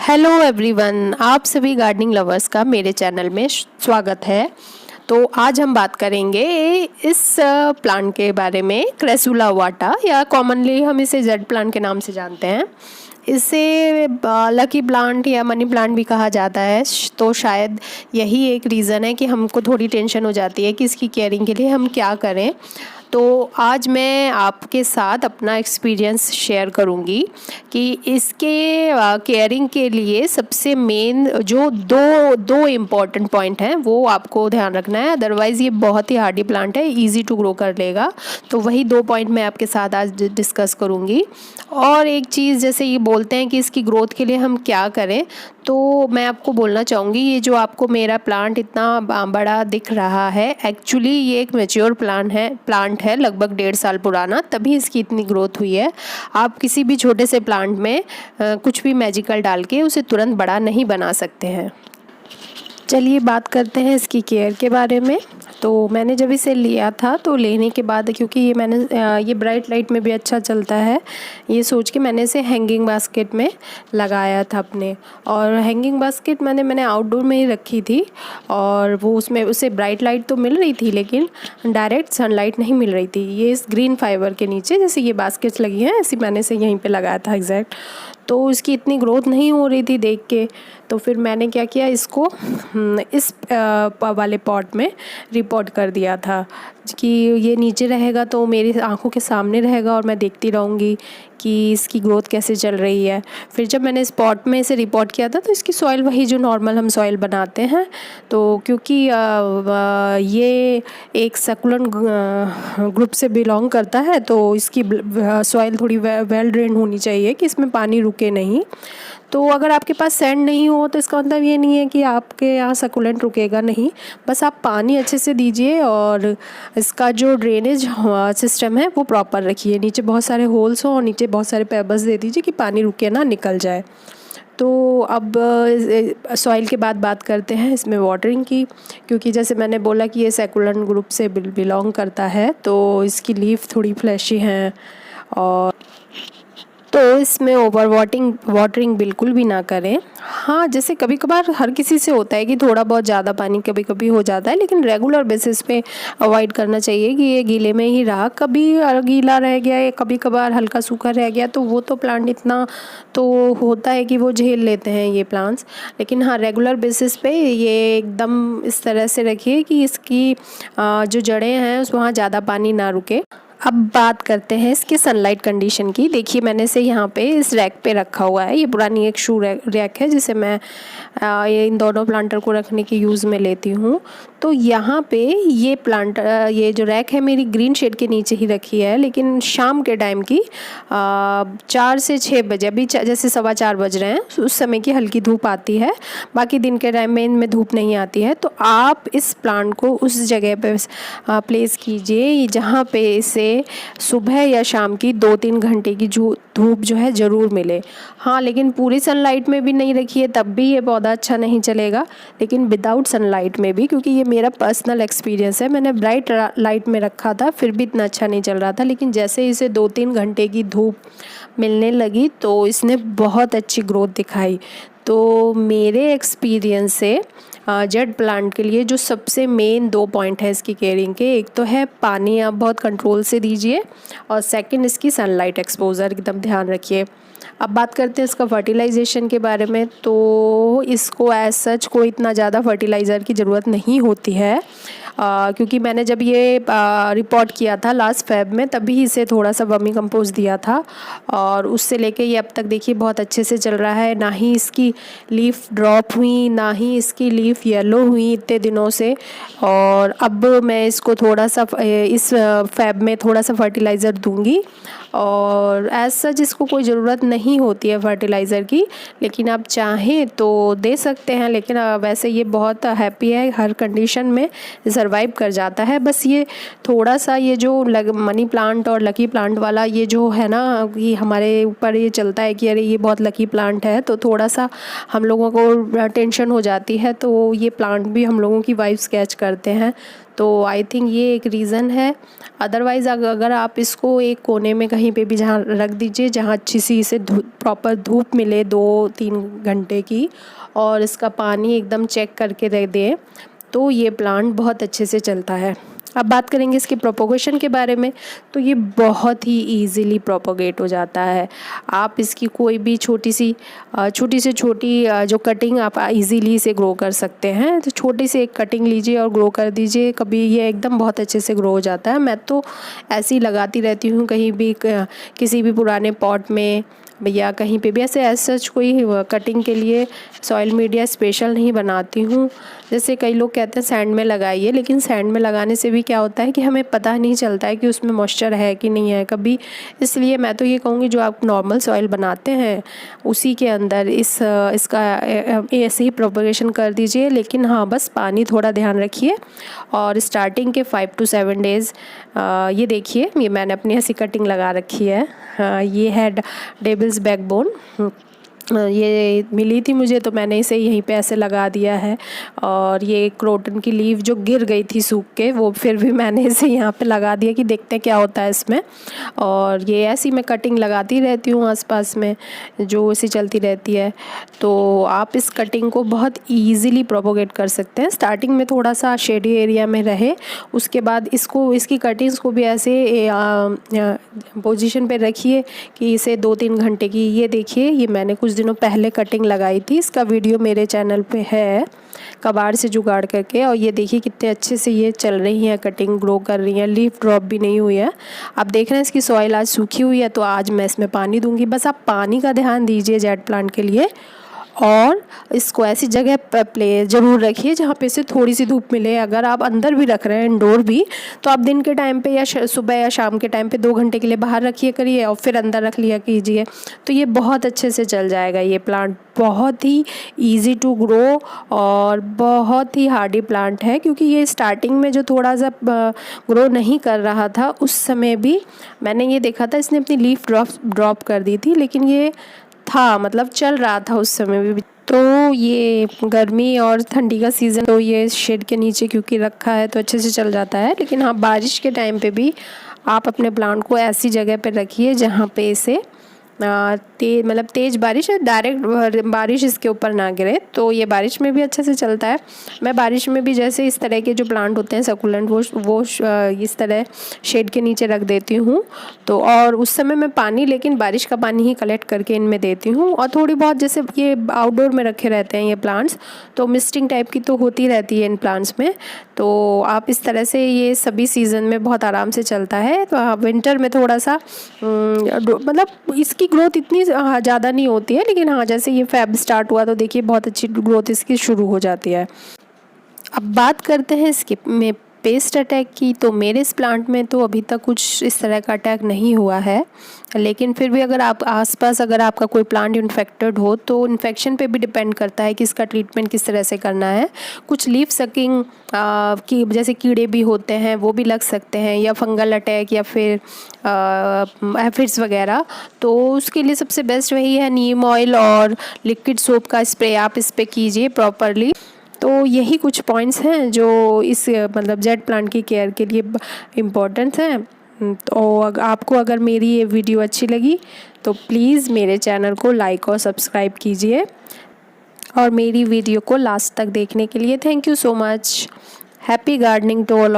Hello everyone, आप सभी gardening lovers का मेरे चैनल में स्वागत है। तो आज हम बात करेंगे इस प्लांट के बारे में, क्रेसुला ओवाटा, या कॉमनली हम इसे जेड प्लांट के नाम से जानते हैं। इसे लकी प्लांट या मनी प्लांट भी कहा जाता है। तो शायद यही एक रीज़न है कि हमको थोड़ी टेंशन हो जाती है कि इसकी केयरिंग के लिए हम क्या करें। तो आज मैं आपके साथ अपना एक्सपीरियंस शेयर करूंगी कि इसके केयरिंग के लिए सबसे मेन जो दो इम्पॉर्टेंट पॉइंट हैं वो आपको ध्यान रखना है। अदरवाइज़ ये बहुत ही हार्डी प्लांट है, इजी टू ग्रो कर लेगा। तो वही 2 पॉइंट मैं आपके साथ आज डिस्कस करूंगी। और एक चीज़, जैसे ये बोलते हैं कि इसकी ग्रोथ के लिए हम क्या करें, तो मैं आपको बोलना चाहूँगी, ये जो आपको मेरा प्लांट इतना बड़ा दिख रहा है, एक्चुअली ये एक मैच्योर प्लांट है लगभग 1.5 साल पुराना, तभी इसकी इतनी ग्रोथ हुई है। आप किसी भी छोटे से प्लांट में कुछ भी मैजिकल डाल के उसे तुरंत बड़ा नहीं बना सकते हैं। चलिए बात करते हैं इसकी केयर के बारे में। तो मैंने जब इसे लिया था तो लेने के बाद, क्योंकि ये ब्राइट लाइट में भी अच्छा चलता है, ये सोच के मैंने इसे हैंगिंग बास्केट में लगाया था अपने। और हैंगिंग बास्केट मैंने आउटडोर में ही रखी थी, और वो उसे ब्राइट लाइट तो मिल रही थी लेकिन डायरेक्ट सनलाइट नहीं मिल रही थी। ये इस ग्रीन फाइबर के नीचे जैसे ये बास्केट्स लगी हैं, ऐसी मैंने इसे यहीं पे लगाया था एग्जैक्ट। तो इसकी इतनी ग्रोथ नहीं हो रही थी देख के, तो फिर मैंने क्या किया, इसको इस वाले पॉट में रिपोर्ट कर दिया था कि ये नीचे रहेगा तो मेरी आंखों के सामने रहेगा और मैं देखती रहूँगी कि इसकी ग्रोथ कैसे चल रही है। फिर जब मैंने इस पॉट में इसे रिपोर्ट किया था तो इसकी सॉइल वही जो नॉर्मल हम सॉइल बनाते हैं, तो क्योंकि ये एक सकुलेंट ग्रुप से बिलोंग करता है तो इसकी सॉइल थोड़ी वेल ड्रेन होनी चाहिए कि इसमें पानी रुके नहीं। तो अगर आपके पास सैंड नहीं हो तो इसका मतलब ये नहीं है कि आपके यहाँ सकुलेंट रुकेगा नहीं, बस आप पानी अच्छे से दीजिए और इसका जो ड्रेनेज सिस्टम है वो प्रॉपर रखिए। नीचे बहुत सारे होल्स हों और नीचे बहुत सारे पेबल्स दे दीजिए कि पानी रुके ना, निकल जाए। तो अब सॉइल के बाद बात करते हैं इसमें वाटरिंग की, क्योंकि जैसे मैंने बोला कि ये सकुलेंट ग्रुप से बिलोंग करता है तो इसकी लीफ थोड़ी फ्लैशी हैं, और तो इसमें ओवर वाटरिंग बिल्कुल भी ना करें। हाँ, जैसे कभी कभार हर किसी से होता है कि थोड़ा बहुत ज़्यादा पानी कभी कभी हो जाता है, लेकिन रेगुलर बेसिस पे अवॉइड करना चाहिए कि ये गीले में ही रहा। कभी गीला रह गया या कभी कभार हल्का सूखा रह गया तो वो तो प्लांट इतना तो होता है कि वो झेल लेते हैं ये प्लांट्स। लेकिन हाँ, रेगुलर बेसिस पे ये एकदम इस तरह से रखिए कि इसकी जो जड़ें हैं उस वहाँ ज़्यादा पानी ना रुके। अब बात करते हैं इसके सनलाइट कंडीशन की। देखिए मैंने इसे यहाँ पे इस रैक पे रखा हुआ है। ये पुरानी एक शू रैक है जिसे मैं ये इन दोनों प्लांटर को रखने के यूज़ में लेती हूँ। तो यहाँ पे ये जो रैक है मेरी ग्रीन शेड के नीचे ही रखी है, लेकिन शाम के टाइम की 4 से 6 बजे, अभी जैसे 4:15 बज रहे हैं, उस समय की हल्की धूप आती है। बाकी दिन के टाइम में इनमें धूप नहीं आती है। तो आप इस प्लांट को उस जगह पे प्लेस कीजिए जहाँ पे इसे सुबह या शाम की 2-3 घंटे की धूप जो है ज़रूर मिले। हाँ, लेकिन पूरी सनलाइट में भी नहीं रखिए, तब भी ये पौधा अच्छा नहीं चलेगा। लेकिन विदाउट सनलाइट में भी, क्योंकि ये मेरा पर्सनल एक्सपीरियंस है, मैंने ब्राइट लाइट में रखा था फिर भी इतना अच्छा नहीं चल रहा था। लेकिन जैसे इसे 2-3 घंटे की धूप मिलने लगी तो इसने बहुत अच्छी ग्रोथ दिखाई। तो मेरे एक्सपीरियंस से जेड प्लांट के लिए जो सबसे मेन 2 पॉइंट है इसकी केयरिंग के, एक तो है पानी आप बहुत कंट्रोल से दीजिए, और सेकंड इसकी सनलाइट एक्सपोजर एकदम ध्यान रखिए। अब बात करते हैं इसका फर्टिलाइजेशन के बारे में। तो इसको एज सच कोई इतना ज़्यादा फर्टिलाइज़र की ज़रूरत नहीं होती है, क्योंकि मैंने जब ये रिपोर्ट किया था लास्ट फेब में, तभी इसे थोड़ा सा वर्मी कंपोस्ट दिया था, और उससे लेके ये अब तक देखिए बहुत अच्छे से चल रहा है। ना ही इसकी लीफ ड्रॉप हुई, ना ही इसकी लीफ येलो हुई इतने दिनों से। और अब मैं इसको थोड़ा सा इस फेब में थोड़ा सा फर्टिलाइज़र दूंगी, और एज सच इसको कोई ज़रूरत नहीं होती है फर्टिलाइज़र की, लेकिन आप चाहें तो दे सकते हैं। लेकिन वैसे ये बहुत हैप्पी है हर कंडीशन में, सरवाइव कर जाता है। बस ये थोड़ा सा ये जो मनी प्लांट और लकी प्लांट वाला ये जो है ना, ये हमारे ऊपर ये चलता है कि अरे ये बहुत लकी प्लांट है, तो थोड़ा सा हम लोगों को टेंशन हो जाती है, तो ये प्लांट भी हम लोगों की वाइब्स कैच करते हैं। तो आई थिंक ये एक रीज़न है। अदरवाइज़ अगर आप इसको एक कोने में कहीं पे भी जहाँ रख दीजिए, जहाँ अच्छी सी इसे प्रॉपर धूप मिले 2-3 घंटे की, और इसका पानी एकदम चेक करके रख दें, तो ये प्लांट बहुत अच्छे से चलता है। अब बात करेंगे इसके प्रोपोगेशन के बारे में। तो ये बहुत ही इजीली प्रोपोगेट हो जाता है। आप इसकी कोई भी छोटी से छोटी जो कटिंग आप इजीली इसे ग्रो कर सकते हैं। तो छोटी सी एक कटिंग लीजिए और ग्रो कर दीजिए, कभी ये एकदम बहुत अच्छे से ग्रो हो जाता है। मैं तो ऐसे ही लगाती रहती हूँ, कहीं भी किसी भी पुराने पॉट में या कहीं पे भी। ऐसे सच कोई कटिंग के लिए सॉइल मीडिया स्पेशल नहीं बनाती हूँ। जैसे कई लोग कहते हैं सैंड में लगाइए, लेकिन सैंड में लगाने से भी क्या होता है कि हमें पता नहीं चलता है कि उसमें मॉइस्चर है कि नहीं है कभी। इसलिए मैं तो ये कहूँगी जो आप नॉर्मल सॉइल बनाते हैं उसी के अंदर इसका ऐसे ही प्रोपगेशन कर दीजिए। लेकिन हाँ, बस पानी थोड़ा ध्यान रखिए। और स्टार्टिंग के 5 to 7 डेज़ ये देखिए, ये मैंने अपनी ऐसी कटिंग लगा रखी है। ये है डेविल्स बैकबोन। ये मिली थी मुझे, तो मैंने इसे यहीं पे ऐसे लगा दिया है। और ये क्रोटन की लीफ जो गिर गई थी सूख के, वो फिर भी मैंने इसे यहाँ पे लगा दिया कि देखते हैं क्या होता है इसमें। और ये ऐसी मैं कटिंग लगाती रहती हूँ आसपास में, जो इसी चलती रहती है। तो आप इस कटिंग को बहुत ईजीली प्रोपोगेट कर सकते हैं। स्टार्टिंग में थोड़ा सा शेडी एरिया में रहे, उसके बाद इसकी कटिंग्स को भी ऐसे पोजीशन पे रखिए कि इसे 2-3 घंटे की, ये देखिए ये मैंने कुछ दिनों पहले कटिंग लगाई थी, इसका वीडियो मेरे चैनल पे है, कबाड़ से जुगाड़ करके। और ये देखिए कितने अच्छे से ये चल रही हैं, कटिंग ग्रो कर रही हैं, लीफ ड्रॉप भी नहीं हुई है। आप देख रहे हैं इसकी सॉइल आज सूखी हुई है, तो आज मैं इसमें पानी दूंगी। बस आप पानी का ध्यान दीजिए जेट प्लांट के लिए। और इसको ऐसी जगह पर ज़रूर रखिए जहाँ पे इसे थोड़ी सी धूप मिले। अगर आप अंदर भी रख रहे हैं इंडोर भी, तो आप दिन के टाइम पे या सुबह या शाम के टाइम पे 2 घंटे के लिए बाहर रखिए करिए और फिर अंदर रख लिया कीजिए, तो ये बहुत अच्छे से चल जाएगा। ये प्लांट बहुत ही इजी टू ग्रो और बहुत ही हार्डी प्लांट है, क्योंकि ये स्टार्टिंग में जो थोड़ा सा ग्रो नहीं कर रहा था, उस समय भी मैंने ये देखा था इसने अपनी लीफ ड्रॉप कर दी थी, लेकिन ये था मतलब चल रहा था उस समय भी। तो ये गर्मी और ठंडी का सीज़न, तो ये शेड के नीचे क्योंकि रखा है तो अच्छे से चल जाता है। लेकिन हाँ, बारिश के टाइम पे भी आप अपने प्लांट को ऐसी जगह पे रखिए जहाँ पे इसे तेज बारिश है, डायरेक्ट बारिश इसके ऊपर ना गिरे, तो ये बारिश में भी अच्छे से चलता है। मैं बारिश में भी जैसे इस तरह के जो प्लांट होते हैं सकुलेंट, वो इस तरह शेड के नीचे रख देती हूँ। तो और उस समय मैं पानी, लेकिन बारिश का पानी ही कलेक्ट करके इनमें देती हूँ। और थोड़ी बहुत, जैसे ये आउटडोर में रखे रहते हैं ये प्लांट्स, तो मिस्टिंग टाइप की तो होती रहती है इन प्लांट्स में। तो आप इस तरह से ये सभी सीज़न में बहुत आराम से चलता है। तो हाँ, विंटर में थोड़ा सा मतलब इसकी ग्रोथ इतनी ज़्यादा नहीं होती है, लेकिन हाँ, जैसे ये फेब स्टार्ट हुआ तो देखिए बहुत अच्छी ग्रोथ इसकी शुरू हो जाती है। अब बात करते हैं इसके में पेस्ट अटैक की। तो मेरे इस प्लांट में तो अभी तक कुछ इस तरह का अटैक नहीं हुआ है, लेकिन फिर भी अगर आप आसपास अगर आपका कोई प्लांट इन्फेक्टेड हो, तो इन्फेक्शन पे भी डिपेंड करता है कि इसका ट्रीटमेंट किस तरह से करना है। कुछ लीफ सकिंग की जैसे कीड़े भी होते हैं, वो भी लग सकते हैं, या फंगल अटैक, या फिर एफिड्स वगैरह। तो उसके लिए सबसे बेस्ट वही है नीम ऑयल और लिक्विड सोप का स्प्रे आप इस पर कीजिए प्रॉपरली। तो यही कुछ पॉइंट्स हैं जो इस मतलब जेट प्लांट की केयर के लिए इम्पोर्टेंट हैं। तो आपको अगर मेरी ये वीडियो अच्छी लगी तो प्लीज़ मेरे चैनल को लाइक और सब्सक्राइब कीजिए, और मेरी वीडियो को लास्ट तक देखने के लिए thank you so much. Happy gardening to all.